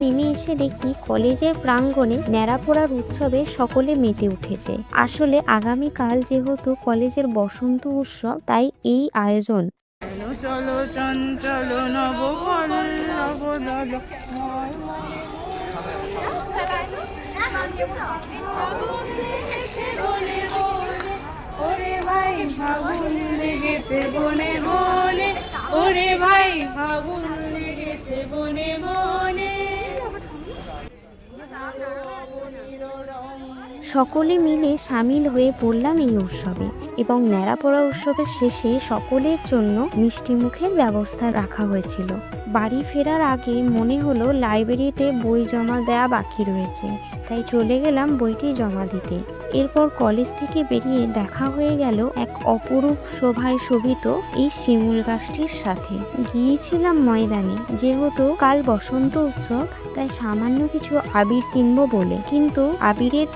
নেমে এসে দেখি কলেজের প্রাঙ্গণে ন্যাড়াপোড়ার উৎসবে সকলে মেতে উঠেছে। আসলে আগামীকাল যেহেতু কলেজের বসন্ত উৎসব, তাই এই আয়োজন। চলো চলো চঞ্চল নব পল্লব দল। ওরে ভাই ফাগুন লেগেছে বনে বনে, ওরে ভাই ফাগুন লেগেছে বনে বনে। সকলে মিলে সামিল হয়ে পড়লাম এই উৎসবে এবং ন্যাড়াপোড়া উৎসবের শেষে সকলের জন্য মিষ্টি মুখের ব্যবস্থা রাখা হয়েছিল। বাড়ি ফেরার আগে মনে হলো লাইব্রেরিতে বই জমা দেওয়া বাকি রয়েছে, তাই চলে গেলাম বইটি জমা দিতে। এরপর কলেজ থেকে বেরিয়ে দেখা হয়ে গেল এক অপরূপ শোভায় শোভিত এই শিমুল গাছটির সাথে। গিয়েছিলাম ময়দানে, যেহেতু কাল বসন্ত উৎসব, তাই সামান্য কিছু আবির কিনবো বলে, কিন্তু আবিরের